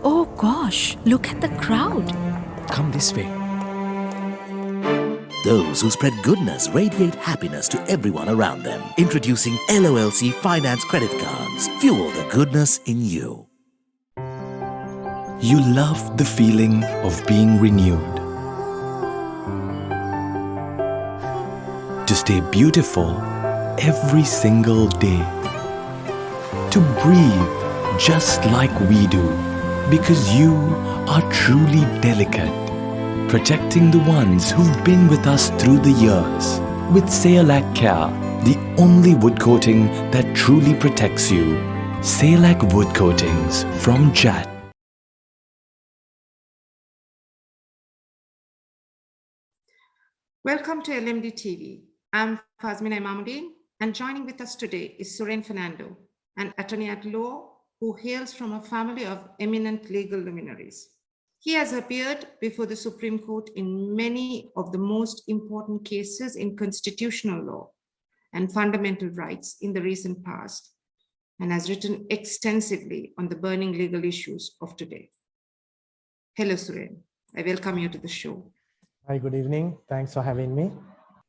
Oh gosh, look at the crowd. Come this way. Those who spread goodness radiate happiness to everyone around them. Introducing LOLC Finance Credit Cards. Fuel the goodness in you. You love the feeling of being renewed. To stay beautiful every single day. To breathe just like we do. Because you are truly delicate. Protecting the ones who've been with us through the years. With Sayalac Care, the only wood coating that truly protects you. Sayalac Wood Coatings from Jat. Welcome to LMDtv. I'm Fazmina Imamudeen, and joining with us today is Suren Fernando, an attorney at law who hails from a family of eminent legal luminaries. He has appeared before the Supreme Court in many of the most important cases in constitutional law and fundamental rights in the recent past, and has written extensively on the burning legal issues of today. Hello, Suren. I welcome you to the show. Hi, good evening. Thanks for having me.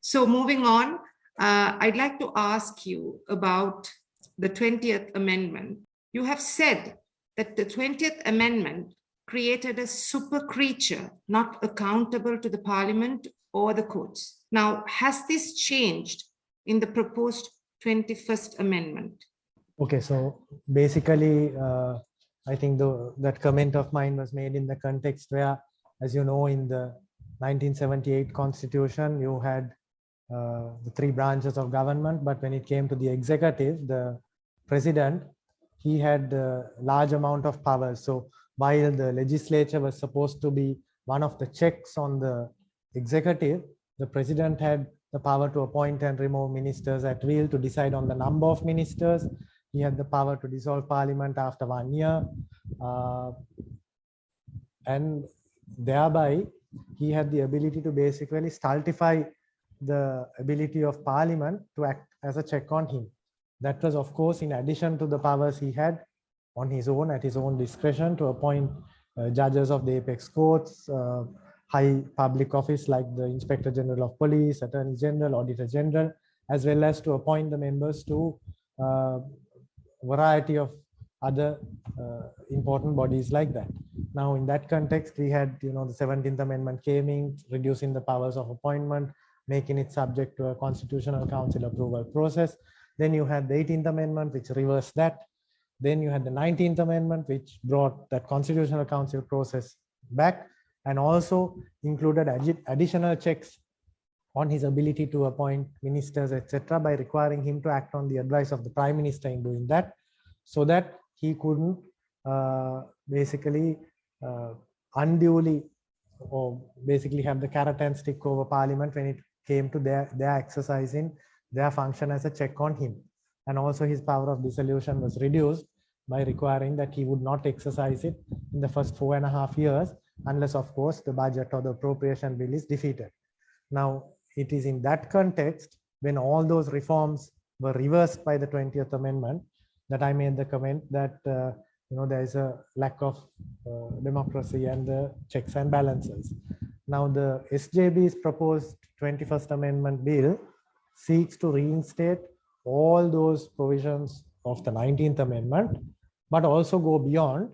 So moving on, I'd like to ask you about the 20th Amendment. You have said that the 20th Amendment created a super creature not accountable to the Parliament or the courts. Now, has this changed in the proposed 21st Amendment? Okay, so basically, I think that comment of mine was made in the context where, as you know, in the 1978 Constitution, you had the three branches of government, but when it came to the executive, the president, he had a large amount of power. So while the legislature was supposed to be one of the checks on the executive, the president had the power to appoint and remove ministers at will, to decide on the number of ministers. He had the power to dissolve parliament after 1 year. And thereby, he had the ability to basically stultify the ability of parliament to act as a check on him. That was, of course, in addition to the powers he had on his own, at his own discretion, to appoint judges of the apex courts, high public office like the Inspector General of Police, Attorney General, Auditor General, as well as to appoint the members to variety of other important bodies like that. Now, in that context, we had, the 17th Amendment came in, reducing the powers of appointment, making it subject to a Constitutional Council approval process. Then you had the 18th Amendment, which reversed that. Then you had the 19th Amendment, which brought that Constitutional Council process back, and also included additional checks on his ability to appoint ministers, etc., by requiring him to act on the advice of the Prime Minister in doing that, so that he couldn't basically unduly or basically have the carrot and stick over Parliament when it came to their exercising their function as a check on him. And also his power of dissolution was reduced by requiring that he would not exercise it in the first 4.5 years, unless, of course, the budget or the appropriation bill is defeated. Now, it is in that context, when all those reforms were reversed by the 20th Amendment, that I made the comment that there is a lack of democracy and the checks and balances. Now, the SJB's proposed 21st Amendment bill seeks to reinstate all those provisions of the 19th Amendment, but also go beyond,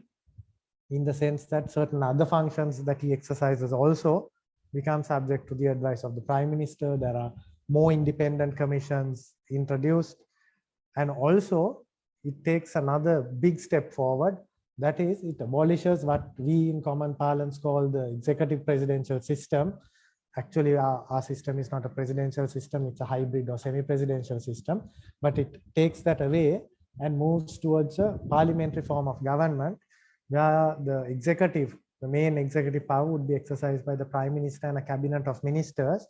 in the sense that certain other functions that he exercises also become subject to the advice of the Prime Minister. There are more independent commissions introduced, and also it takes another big step forward. That is, it abolishes what we in common parlance call the executive presidential system. Actually, our system is not a presidential system, it's a hybrid or semi-presidential system, but it takes that away and moves towards a parliamentary form of government, where the executive, the main executive power, would be exercised by the Prime Minister and a cabinet of ministers.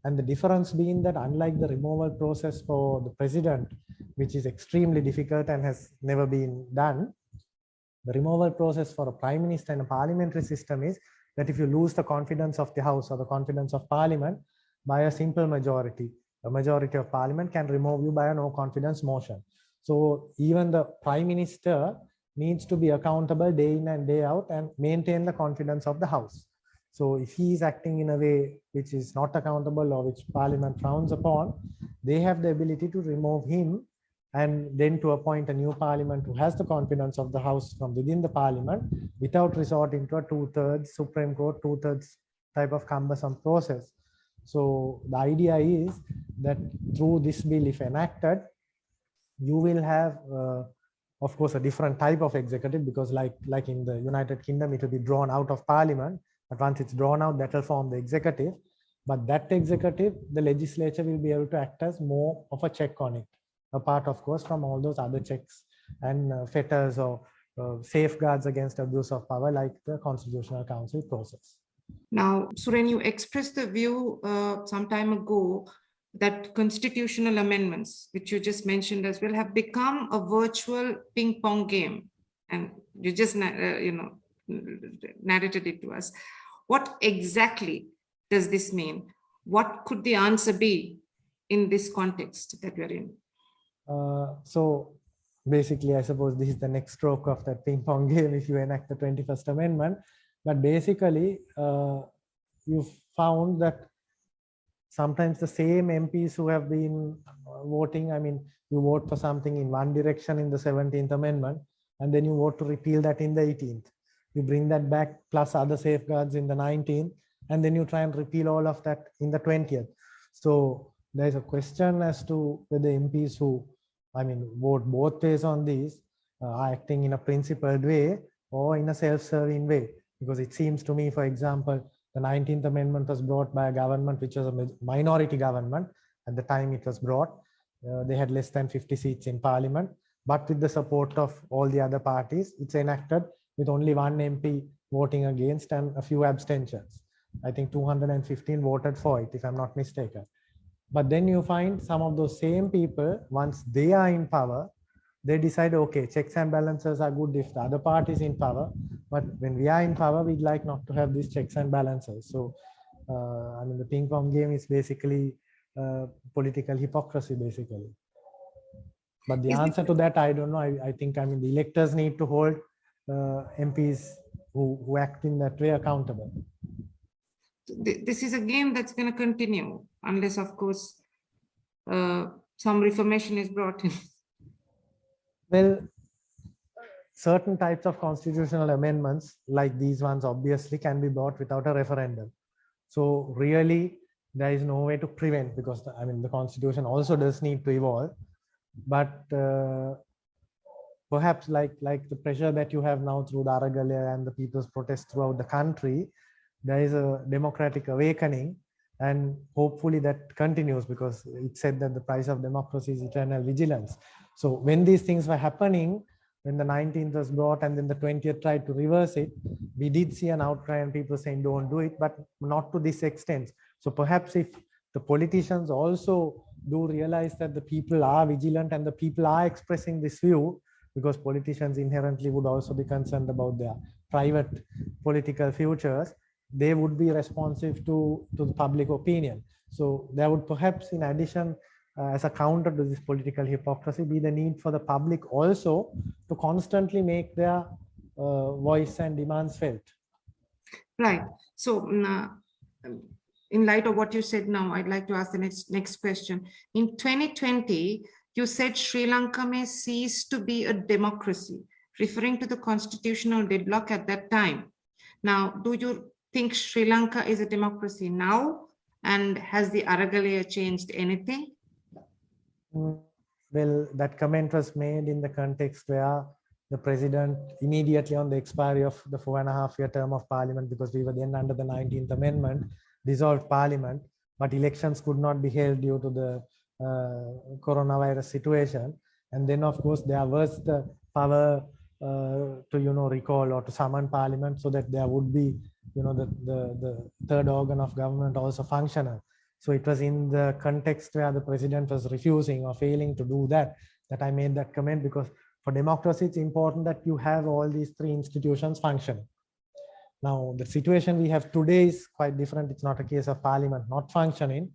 And the difference being that, unlike the removal process for the president, which is extremely difficult and has never been done, the removal process for a Prime Minister in a parliamentary system is that if you lose the confidence of the House or the confidence of Parliament, by a simple majority, a majority of Parliament can remove you by a no confidence motion. So even the Prime Minister needs to be accountable day in and day out and maintain the confidence of the House. So if he is acting in a way which is not accountable or which Parliament frowns upon, they have the ability to remove him and then to appoint a new Parliament who has the confidence of the House from within the Parliament without resorting to a two-thirds Supreme Court, two-thirds type of cumbersome process. So the idea is that through this bill, if enacted, you will have, of course, a different type of executive, because like in the United Kingdom, it will be drawn out of Parliament. But once it's drawn out, that will form the executive. But that executive, the legislature will be able to act as more of a check on it, apart, of course, from all those other checks and fetters or safeguards against abuse of power, like the Constitutional Council process. Now, Suren, you expressed the view some time ago that constitutional amendments, which you just mentioned as well, have become a virtual ping pong game. And you just, narrated it to us. What exactly does this mean? What could the answer be in this context that we're in? So basically, I suppose this is the next stroke of that ping pong game if you enact the 21st Amendment. But basically, you found that sometimes the same MPs who have been voting, I mean, you vote for something in one direction in the 17th Amendment, and then you vote to repeal that in the 18th. You bring that back plus other safeguards in the 19th, and then you try and repeal all of that in the 20th. So there's a question as to whether MPs who, I mean, vote both ways on these are acting in a principled way or in a self-serving way. Because it seems to me, for example, the 19th Amendment was brought by a government which was a minority government at the time it was brought. They had less than 50 seats in Parliament, but with the support of all the other parties, it's enacted with only one MP voting against and a few abstentions. I think 215 voted for it, if I'm not mistaken. But then you find some of those same people, once they are in power, they decide, okay, checks and balances are good if the other party is in power, but when we are in power, we'd like not to have these checks and balances. So, I mean, the ping pong game is basically political hypocrisy, basically. But the answer to that, I don't know. I think, I mean, the electors need to hold MPs who act in that way accountable. This is a game that's going to continue unless, of course, some reformation is brought in. Well, certain types of constitutional amendments like these ones obviously can be brought without a referendum. So really, there is no way to prevent, because I mean, the constitution also does need to evolve. But perhaps like the pressure that you have now through the Aragalaya and the people's protests throughout the country, there is a democratic awakening, and hopefully that continues, because it said that the price of democracy is eternal vigilance. So when these things were happening, when the 19th was brought and then the 20th tried to reverse it, we did see an outcry and people saying don't do it, but not to this extent. So perhaps if the politicians also do realize that the people are vigilant and the people are expressing this view, because politicians inherently would also be concerned about their private political futures, they would be responsive to the public opinion. So there would perhaps, in addition, as a counter to this political hypocrisy, be the need for the public also to constantly make their voice and demands felt. Right. So in light of what you said now, I'd like to ask the next question. In 2020, you said Sri Lanka may cease to be a democracy, referring to the constitutional deadlock at that time. Now, do you think Sri Lanka is a democracy now? And has the Aragalaya changed anything? Well, that comment was made in the context where the president, immediately on the expiry of the 4.5-year term of parliament, because we were then under the 19th Amendment, dissolved parliament, but elections could not be held due to the coronavirus situation. And then, of course, there was the power to, recall or to summon parliament so that there would be, the third organ of government also functional. So it was in the context where the president was refusing or failing to do that I made that comment, because for democracy, it's important that you have all these three institutions functioning. Now, the situation we have today is quite different. It's not a case of parliament not functioning,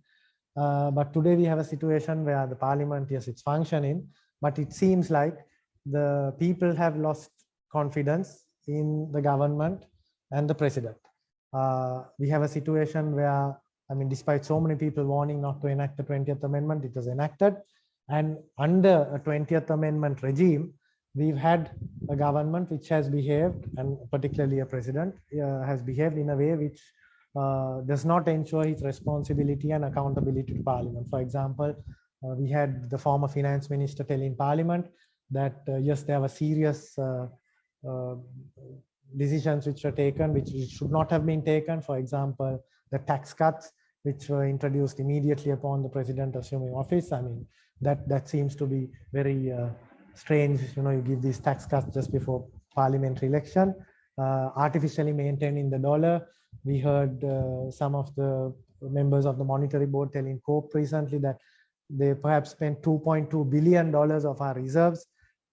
but today we have a situation where the parliament, yes, it's functioning, but it seems like the people have lost confidence in the government and the president. We have a situation where, I mean, despite so many people warning not to enact the 20th Amendment, it was enacted. And under a 20th Amendment regime, we've had a government which has behaved, and particularly a president, has behaved in a way which does not ensure his responsibility and accountability to Parliament. For example, we had the former finance minister telling Parliament that yes, there were serious decisions which were taken, which should not have been taken. For example, the tax cuts, which were introduced immediately upon the president assuming office. I mean, that seems to be very strange. You know, you give these tax cuts just before parliamentary election. Artificially maintaining the dollar. We heard some of the members of the monetary board telling COPE recently that they perhaps spent $2.2 billion of our reserves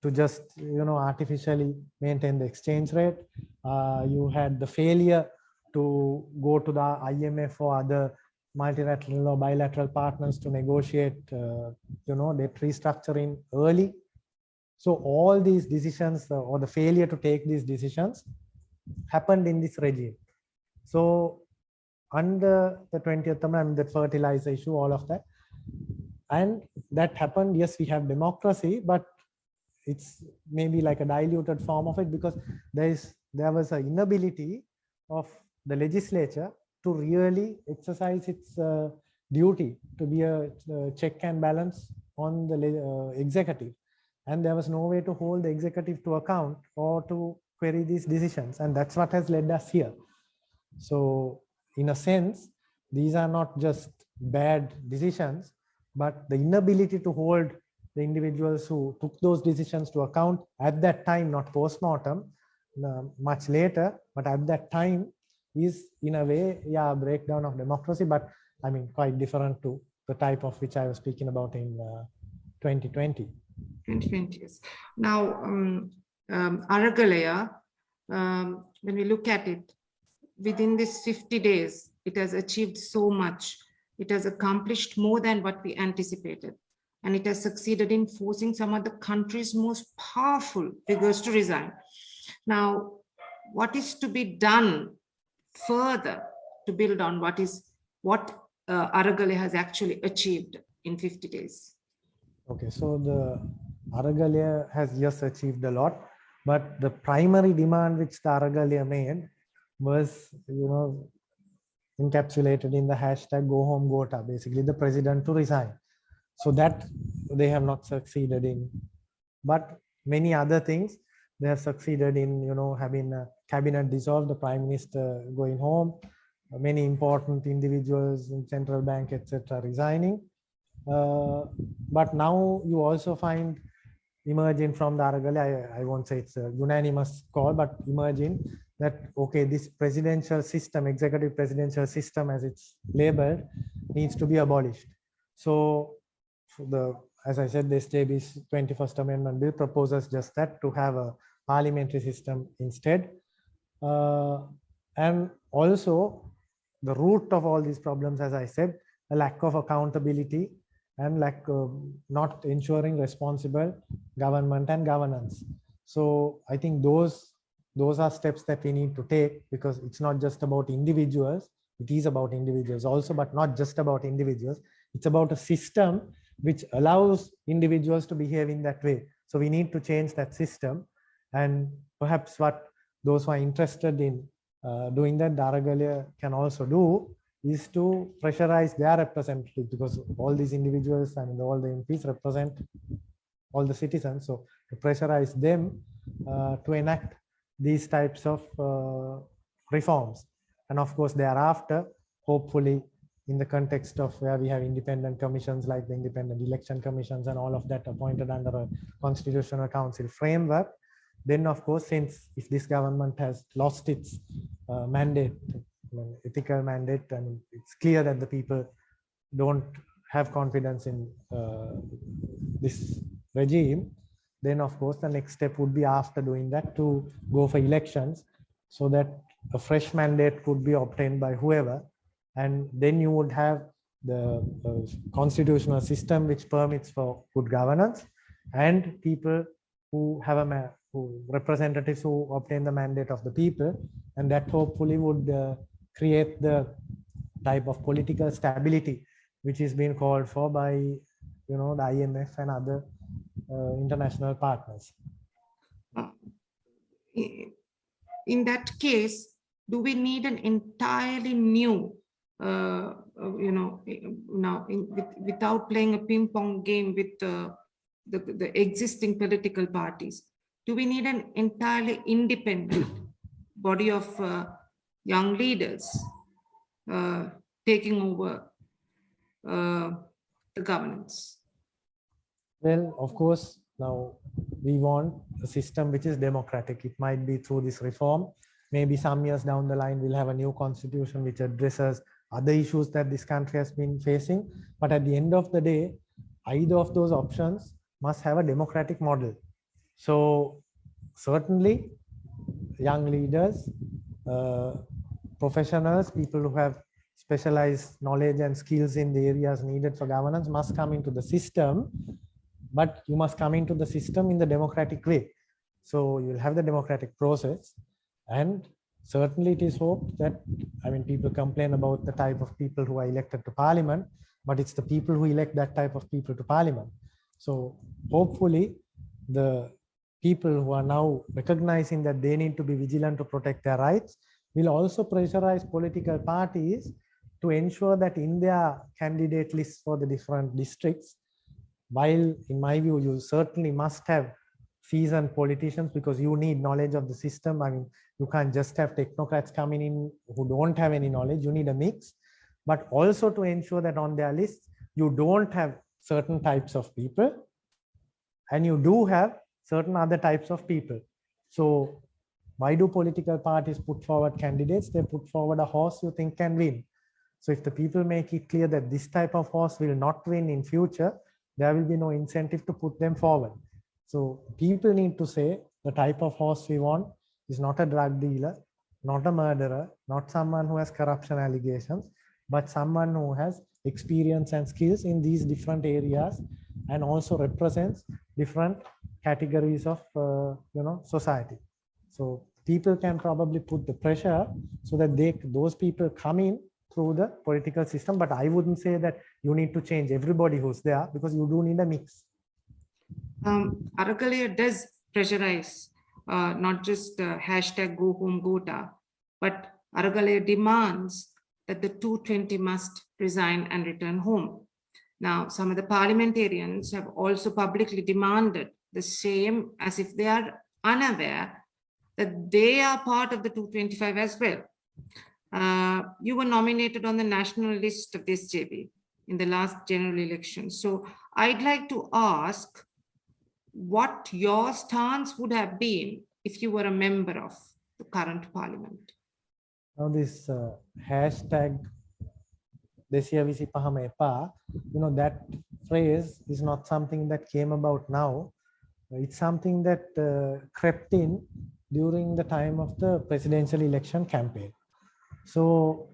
to just, you know, artificially maintain the exchange rate. You had the failure to go to the IMF or other multilateral or bilateral partners to negotiate, you know, debt restructuring early. So all these decisions or the failure to take these decisions happened in this regime. So under the 20th Amendment, the fertilizer issue, all of that, and that happened. Yes, we have democracy, but it's maybe like a diluted form of it, because there was an inability of the legislature to really exercise its duty to be a check and balance on the executive. And there was no way to hold the executive to account or to query these decisions. And that's what has led us here. So in a sense, these are not just bad decisions, but the inability to hold the individuals who took those decisions to account at that time, not post-mortem, much later, but at that time is in a way, yeah, a breakdown of democracy, but I mean, quite different to the type of which I was speaking about in 2020. 2020, yes. Now, Aragalaya, when we look at it, within this 50 days, it has achieved so much. It has accomplished more than what we anticipated. And it has succeeded in forcing some of the country's most powerful figures to resign. Now, what is to be done further to build on what Aragalaya has actually achieved in 50 days? Okay, so the Aragalaya has just achieved a lot, but the primary demand which the Aragalaya made was, you know, encapsulated in the hashtag go home Gota, basically the president to resign. So that they have not succeeded in, but many other things they have succeeded in, you know, having a cabinet dissolved, the prime minister going home, many important individuals in central bank, etc., resigning. But now you also find emerging from the Aragalaya, I won't say it's a unanimous call, but emerging that, okay, this presidential system, executive presidential system as it's labeled, needs to be abolished. So as I said, the SJB's 21st Amendment bill proposes just that, to have a parliamentary system instead. And also the root of all these problems, as I said, a lack of accountability and not ensuring responsible government and governance. So I think those are steps that we need to take, because it's not just about individuals. It is about individuals also, but not just about individuals. It's about a system which allows individuals to behave in that way. So we need to change that system. And perhaps what those who are interested in doing that, Aragalaya can also do, is to pressurize their representatives, because all these individuals and all the MPs represent all the citizens. So to pressurize them to enact these types of reforms. And of course, thereafter, hopefully, in the context of where we have independent commissions like the independent election commissions and all of that appointed under a constitutional council framework, then of course, since if this government has lost its mandate, ethical mandate, and it's clear that the people don't have confidence in this regime, then of course the next step would be, after doing that, to go for elections so that a fresh mandate could be obtained by whoever, and then you would have the constitutional system which permits for good governance, and people who have who representatives who obtain the mandate of the people, and that hopefully would create the type of political stability which is being called for by the IMF and other international partners. In that case, do we need an entirely new, without playing a ping pong game with the existing political parties, do we need an entirely independent body of young leaders taking over the governance? Well, of course, now we want a system which is democratic. It might be through this reform. Maybe some years down the line, we'll have a new constitution which addresses other issues that this country has been facing. But at the end of the day, either of those options must have a democratic model. So certainly, young leaders, professionals, people who have specialized knowledge and skills in the areas needed for governance must come into the system. But you must come into the system in the democratic way. So you'll have the democratic process. And certainly it is hoped that, people complain about the type of people who are elected to parliament, but it's the people who elect that type of people to parliament. So hopefully the people who are now recognizing that they need to be vigilant to protect their rights will also pressurize political parties to ensure that in their candidate lists for the different districts, while in my view, you certainly must have seasoned politicians because you need knowledge of the system. You can't just have technocrats coming in who don't have any knowledge. You need a mix, but also to ensure that on their lists, you don't have certain types of people and you do have certain other types of people. So why do political parties put forward candidates? They put forward a horse you think can win. So if the people make it clear that this type of horse will not win in future, there will be no incentive to put them forward. So people need to say the type of horse we want is not a drug dealer, not a murderer, not someone who has corruption allegations, but someone who has experience and skills in these different areas and also represents different categories of society. So people can probably put the pressure so that those people come in through the political system, but I wouldn't say that you need to change everybody who's there because you do need a mix. Aragalaya does pressurize not just hashtag go home Gota, but Aragalaya demands that the 220 must resign and return home. Now, some of the parliamentarians have also publicly demanded the same, as if they are unaware that they are part of the 225 as well. You were nominated on the national list of this SJB in the last general election. So I'd like to ask what your stance would have been if you were a member of the current parliament. Now this hashtag "225 epa," that phrase is not something that came about now. It's something that crept in during the time of the presidential election campaign. So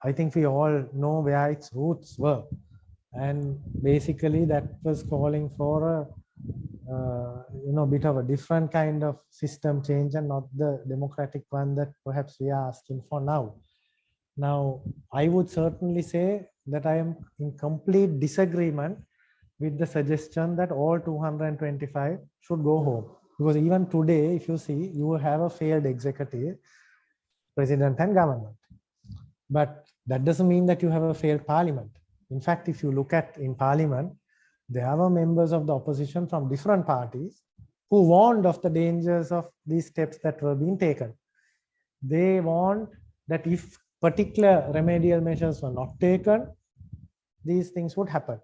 I think we all know where its roots were. And basically that was calling for a bit of a different kind of system change and not the democratic one that perhaps we are asking for now. Now, I would certainly say that I am in complete disagreement with the suggestion that all 225 should go home. Because even today, if you see, you have a failed executive, president and government. But that doesn't mean that you have a failed parliament. In fact, if you look at in parliament, there were members of the opposition from different parties who warned of the dangers of these steps that were being taken. They warned that if particular remedial measures were not taken, these things would happen.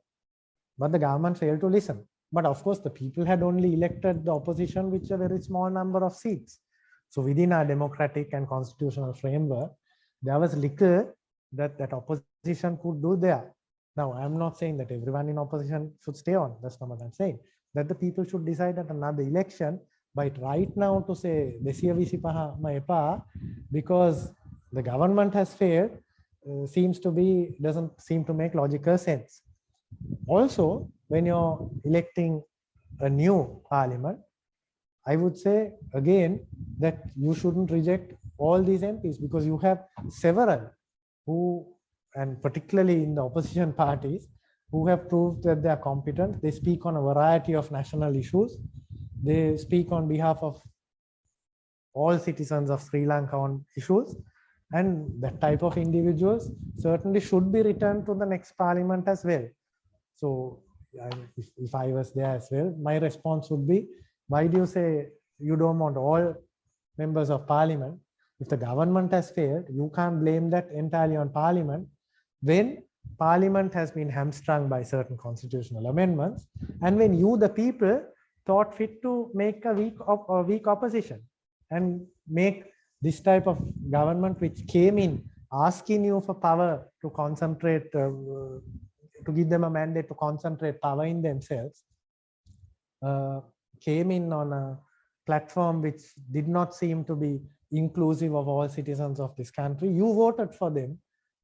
But the government failed to listen. But of course, the people had only elected the opposition with a very small number of seats. So within our democratic and constitutional framework, there was little that opposition could do there. Now, I'm not saying that everyone in opposition should stay on. That's not what I'm saying. That the people should decide at another election. But right now to say, because the government has failed, doesn't seem to make logical sense. Also, when you're electing a new parliament, I would say again that you shouldn't reject all these MPs, because you have several who, and particularly in the opposition parties, who have proved that they are competent. They speak on a variety of national issues. They speak on behalf of all citizens of Sri Lanka on issues. And that type of individuals certainly should be returned to the next parliament as well. So if I was there as well, my response would be, why do you say you don't want all members of parliament? If the government has failed, you can't blame that entirely on parliament when parliament has been hamstrung by certain constitutional amendments, and when you, the people, thought fit to make a weak opposition and make this type of government which came in asking you for power to concentrate, to give them a mandate to concentrate power in themselves, came in on a platform which did not seem to be inclusive of all citizens of this country. You voted for them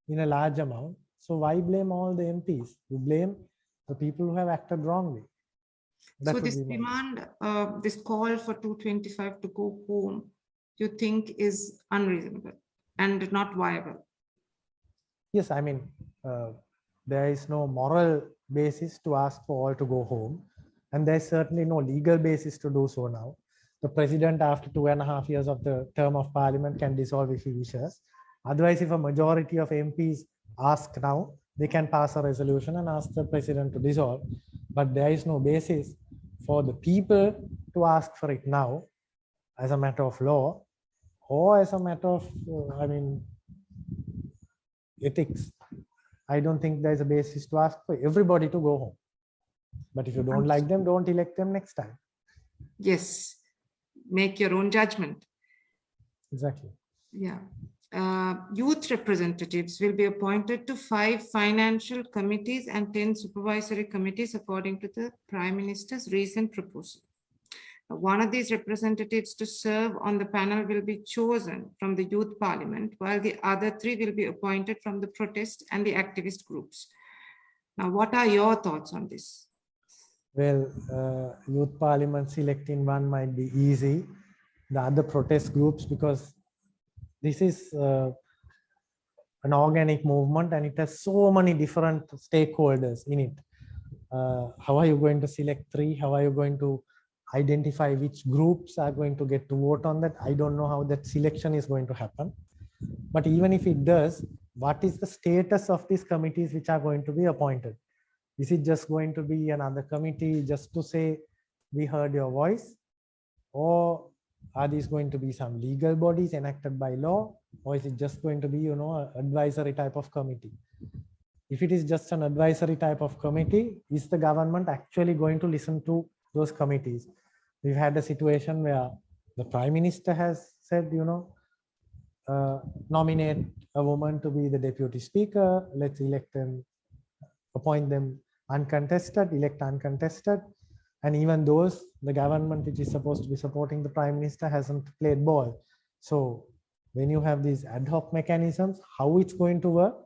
in a large amount. So why blame all the MPs? You blame the people who have acted wrongly. That So this demand, this call for 225 to go home, you think is unreasonable and not viable? Yes, I mean, there is no moral basis to ask for all to go home. And there's certainly no legal basis to do so now. The president, after 2.5 years of the term of parliament, can dissolve if he wishes. Otherwise, if a majority of MPs ask now, they can pass a resolution and ask the president to dissolve. But there is no basis for the people to ask for it now as a matter of law or as a matter of, ethics. I don't think there's a basis to ask for everybody to go home. But if you don't like them, don't elect them next time. Yes, make your own judgment. Exactly. Yeah. Youth representatives will be appointed to 5 financial committees and 10 supervisory committees according to the Prime Minister's recent proposal. One of these representatives to serve on the panel will be chosen from the youth parliament, while the other 3 will be appointed from the protest and the activist groups. Now, what are your thoughts on this? Well, youth parliament selecting one might be easy. The other protest groups, because this is an organic movement and it has so many different stakeholders in it. How are you going to select 3? How are you going to identify which groups are going to get to vote on that? I don't know how that selection is going to happen. But even if it does, what is the status of these committees which are going to be appointed? Is it just going to be another committee just to say, we heard your voice? Or are these going to be some legal bodies enacted by law? Or is it just going to be, an advisory type of committee? If it is just an advisory type of committee, is the government actually going to listen to those committees? We've had a situation where the Prime Minister has said, nominate a woman to be the deputy speaker, let's elect them, appoint them uncontested, elect uncontested. And even those, the government which is supposed to be supporting the Prime Minister hasn't played ball. So when you have these ad hoc mechanisms, how it's going to work,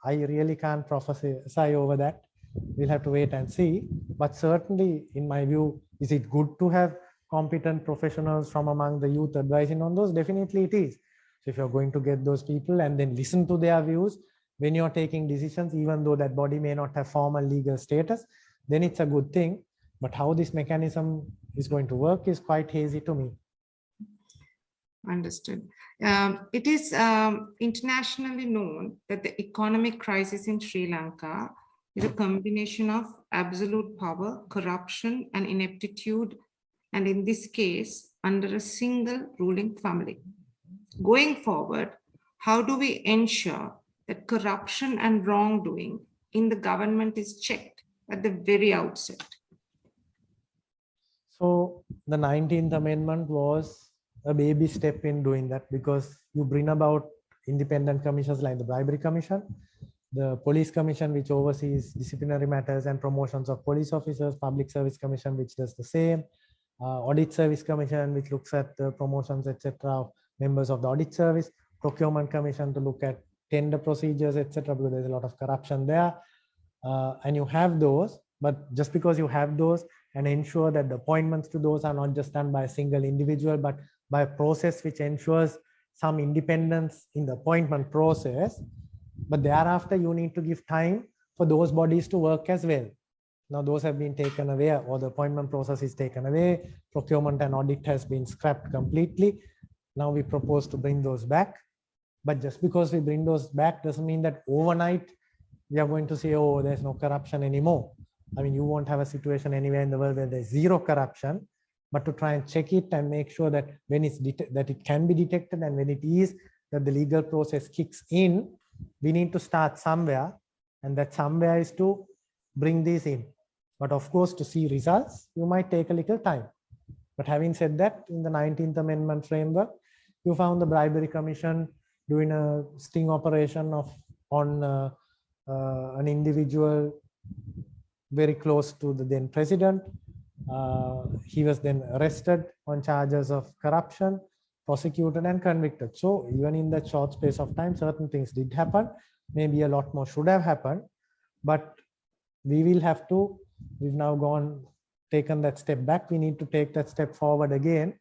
I really can't prophesy over that. We'll have to wait and see. But certainly, in my view, is it good to have competent professionals from among the youth advising on those? Definitely it is. So if you're going to get those people and then listen to their views when you're taking decisions, even though that body may not have formal legal status, then it's a good thing. But how this mechanism is going to work is quite hazy to me. Understood. It is internationally known that the economic crisis in Sri Lanka is a combination of absolute power, corruption, and ineptitude, and in this case, under a single ruling family. Going forward, how do we ensure that corruption and wrongdoing in the government is checked at the very outset? So the 19th Amendment was a baby step in doing that, because you bring about independent commissions like the Bribery Commission, the Police Commission, which oversees disciplinary matters and promotions of police officers, Public Service Commission, which does the same, Audit Service Commission, which looks at the promotions, etc., of members of the audit service, Procurement Commission to look at tender procedures, etc., because there's a lot of corruption there. And you have those, but just because you have those, and ensure that the appointments to those are not just done by a single individual, but by a process which ensures some independence in the appointment process. But thereafter, you need to give time for those bodies to work as well. Now, those have been taken away, or the appointment process is taken away. Procurement and audit has been scrapped completely. Now we propose to bring those back. But just because we bring those back doesn't mean that overnight we are going to say, oh, there's no corruption anymore. I mean, you won't have a situation anywhere in the world where there's zero corruption, but to try and check it and make sure that when it's that it can be detected, and when it is, that the legal process kicks in, we need to start somewhere, and that somewhere is to bring these in. But of course, to see results, you might take a little time. But having said that, in the 19th Amendment framework, you found the Bribery Commission doing a sting operation on an individual very close to the then president. He was then arrested on charges of corruption, prosecuted and convicted. So even in that short space of time, certain things did happen. Maybe a lot more should have happened, but we will have to, we've now taken that step back. We need to take that step forward again.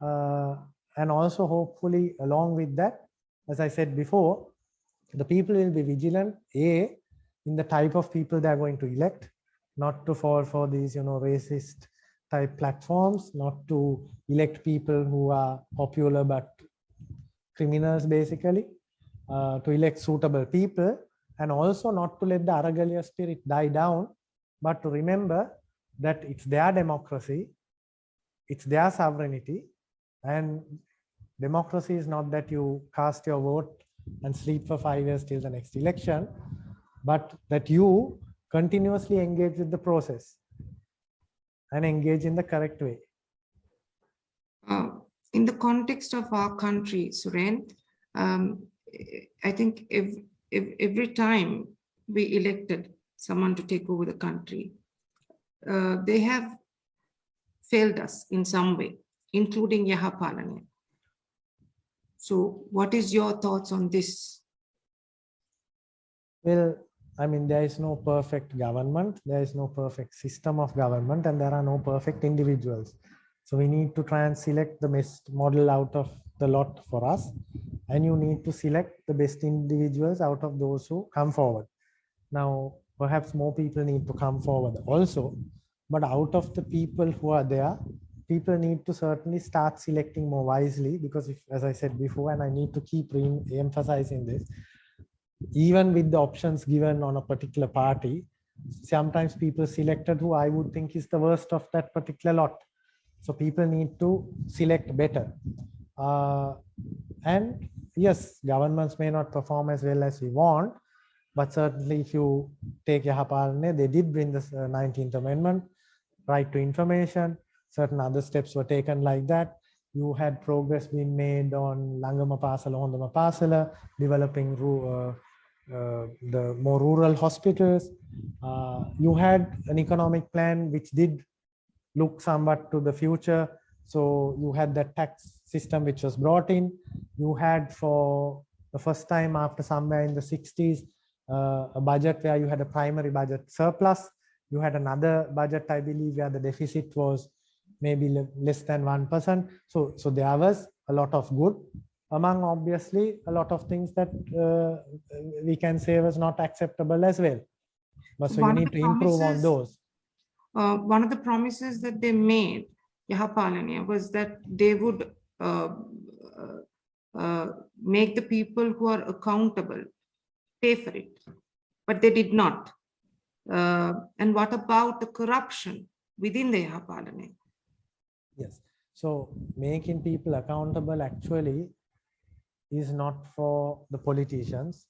And also hopefully along with that, as I said before, the people will be vigilant, in the type of people they are going to elect, not to fall for these, racist type platforms, not to elect people who are popular but criminals basically, to elect suitable people, and also not to let the Aragalaya spirit die down, but to remember that it's their democracy, it's their sovereignty, and democracy is not that you cast your vote and sleep for 5 years till the next election, but that you continuously engage with the process and engage in the correct way. In the context of our country, Suren, I think every time we elected someone to take over the country, they have failed us in some way, including Yahapalane. So what is your thoughts on this? Well, I mean, there is no perfect government, there is no perfect system of government, and there are no perfect individuals. So we need to try and select the best model out of the lot for us. And you need to select the best individuals out of those who come forward. Now, perhaps more people need to come forward also, but out of the people who are there, people need to certainly start selecting more wisely, because if, as I said before, and I need to keep emphasizing this, even with the options given on a particular party, sometimes people selected who I would think is the worst of that particular lot. So people need to select better. And yes, governments may not perform as well as we want, but certainly if you take Yahapalane, they did bring the 19th Amendment, right to information. Certain other steps were taken like that. You had progress being made on Langama Pasala, Hondama Pasala, developing the more rural hospitals. You had an economic plan which did look somewhat to the future. So you had that tax system which was brought in. You had, for the first time after somewhere in the 60s, a budget where you had a primary budget surplus. You had another budget, I believe, where the deficit was maybe less than 1%. So there was a lot of good, among obviously a lot of things that we can say was not acceptable as well. But so you need to improve on those. One of the promises that they made, Yahapalane, was that they would make the people who are accountable pay for it, but they did not. And what about the corruption within the Yahapalane? Yes, so making people accountable actually is not for the politicians.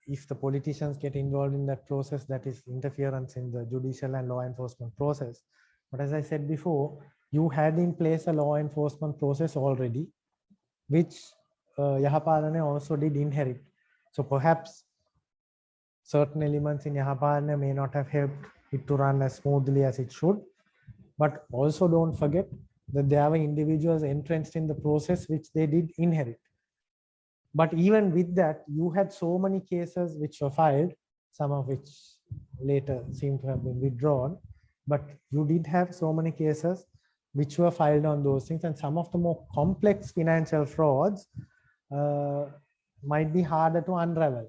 If the politicians get involved in that process, that is interference in the judicial and law enforcement process. But as I said before, you had in place a law enforcement process already, which Yahapalane also did inherit. So perhaps certain elements in Yahapalane may not have helped it to run as smoothly as it should. But also don't forget that there were individuals entrenched in the process which they did inherit. But even with that, you had so many cases which were filed, some of which later seem to have been withdrawn, but you did have so many cases which were filed on those things, and some of the more complex financial frauds might be harder to unravel.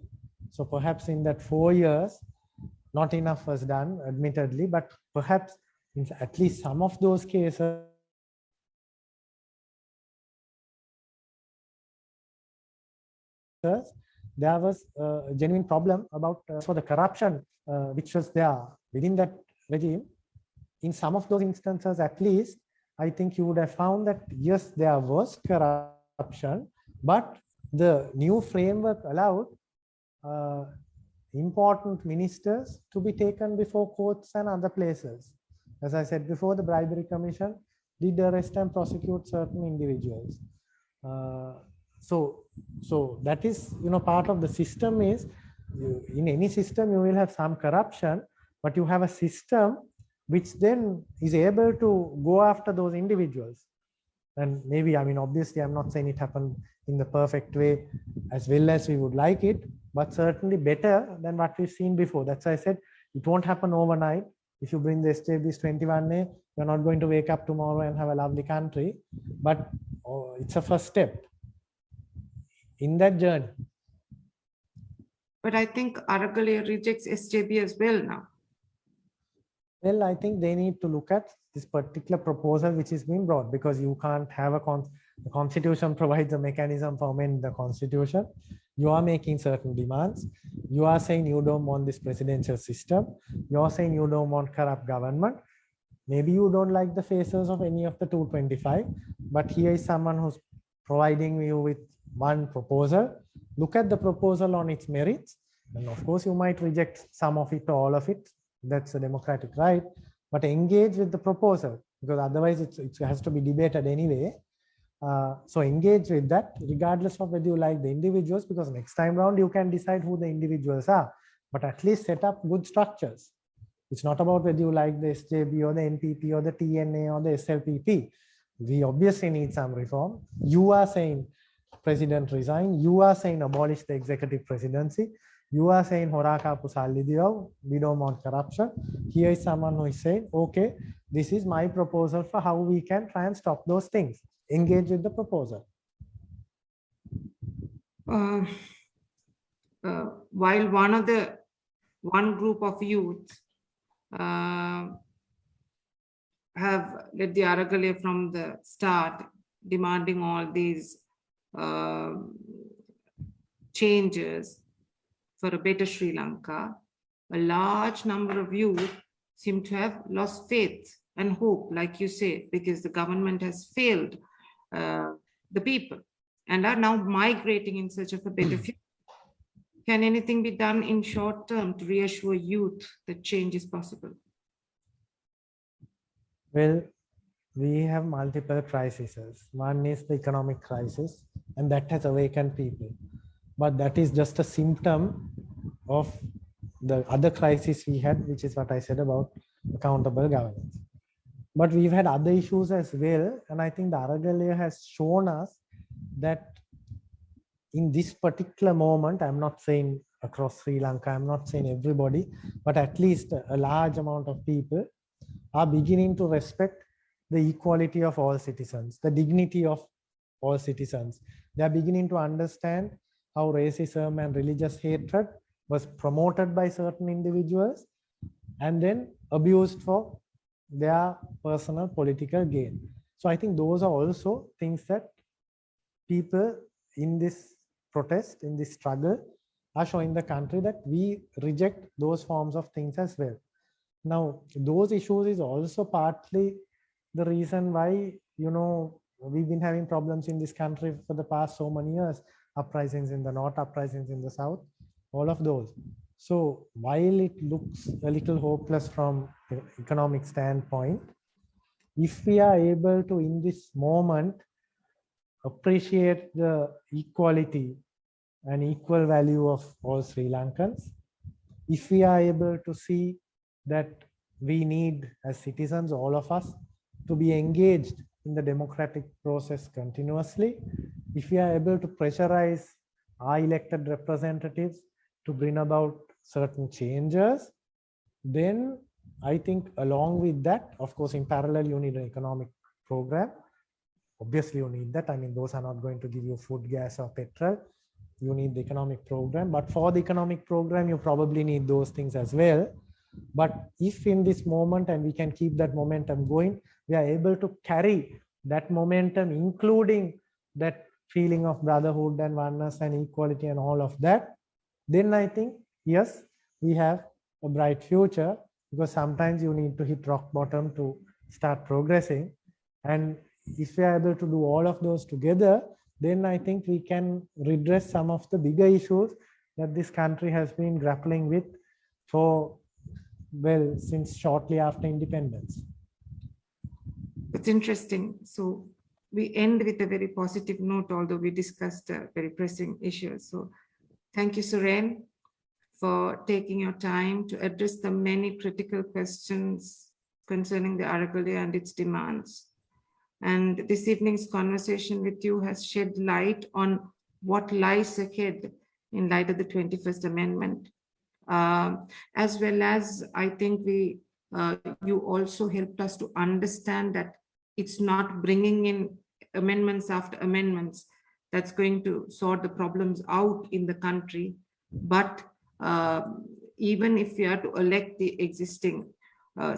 So perhaps in that 4 years, not enough was done, admittedly, but perhaps in at least some of those cases, there was a genuine problem about for the corruption which was there within that regime. In some of those instances, at least, I think you would have found that, yes, there was corruption, but the new framework allowed important ministers to be taken before courts and other places. As I said before, the Bribery Commission did arrest and prosecute certain individuals. So that is, part of the system is, in any system you will have some corruption, but you have a system which then is able to go after those individuals. And maybe, obviously I'm not saying it happened in the perfect way as well as we would like it, but certainly better than what we've seen before. That's why I said it won't happen overnight. If you bring the SJB's 21A, you're not going to wake up tomorrow and have a lovely country, but it's a first step in that journey. But I think Aragalaya rejects SJB as well now. Well, I think they need to look at this particular proposal which is being brought, because you can't have the constitution provides a mechanism for amending the constitution. You are making certain demands. You are saying you don't want this presidential system. You're saying you don't want corrupt government. Maybe you don't like the faces of any of the 225, but here is someone who's providing you with one proposal. Look at the proposal on its merits. And of course, you might reject some of it or all of it. That's a democratic right, but engage with the proposal, because otherwise it has to be debated anyway. So engage with that regardless of whether you like the individuals, because next time round you can decide who the individuals are, but at least set up good structures. It's not about whether you like the SJB or the NPP or the TNA or the SLPP. We obviously need some reform. You are saying president resign. You are saying abolish the executive presidency. You are saying Horaka Pusalidio, we don't want corruption. Here is someone who is saying, okay, this is my proposal for how we can try and stop those things. Engage with the proposal. While one group of youth have led the Aragalaya from the start, demanding all these changes for a better Sri Lanka, a large number of youth seem to have lost faith and hope, like you say, because the government has failed the people and are now migrating in search of a better future. Can anything be done in short term to reassure youth that change is possible? Well, we have multiple crises. One is the economic crisis, and that has awakened people. But that is just a symptom of the other crisis we had, which is what I said about accountable governance. But we've had other issues as well. And I think the Aragalaya has shown us that in this particular moment, I'm not saying across Sri Lanka, I'm not saying everybody, but at least a large amount of people are beginning to respect the equality of all citizens, the dignity of all citizens. They are beginning to understand how racism and religious hatred was promoted by certain individuals and then abused for their personal political gain. So I think those are also things that people in this protest, in this struggle, are showing the country that we reject those forms of things as well. Now, those issues is also partly the reason why, we've been having problems in this country for the past so many years. Uprisings in the north, uprisings in the south, all of those. So while it looks a little hopeless from the economic standpoint, if we are able to, in this moment, appreciate the equality and equal value of all Sri Lankans, if we are able to see that we need, as citizens, all of us, to be engaged in the democratic process continuously, if we are able to pressurize our elected representatives to bring about certain changes, then I think along with that, of course, in parallel, you need an economic program. Obviously, you need that. I mean, those are not going to give you food, gas, or petrol. You need the economic program. But for the economic program, you probably need those things as well. But if in this moment, and we can keep that momentum going, we are able to carry that momentum, including that feeling of brotherhood and oneness and equality and all of that, then I think, yes, we have a bright future, because sometimes you need to hit rock bottom to start progressing. And if we are able to do all of those together, then I think we can redress some of the bigger issues that this country has been grappling with for, well, since shortly after independence. It's interesting. So we end with a very positive note, although we discussed very pressing issues. So thank you, Suren, for taking your time to address the many critical questions concerning the Aragalaya and its demands. And this evening's conversation with you has shed light on what lies ahead in light of the 21st Amendment. As well as, I think you also helped us to understand that it's not bringing in amendments after amendments that's going to sort the problems out in the country. But even if we are to elect the existing,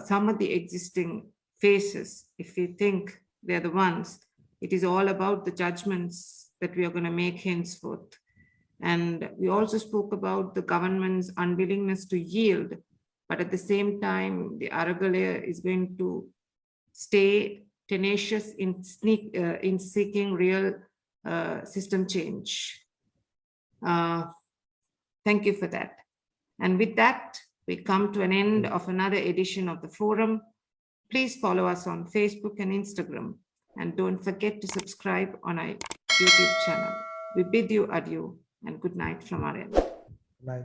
some of the existing faces, if we think they're the ones, it is all about the judgments that we are going to make henceforth. And we also spoke about the government's unwillingness to yield, but at the same time, the Aragalaya is going to stay tenacious in seeking real system change. Thank you for that. And with that, we come to an end of another edition of the forum. Please follow us on Facebook and Instagram, and don't forget to subscribe on our YouTube channel. We bid you adieu and good night from our end. Right.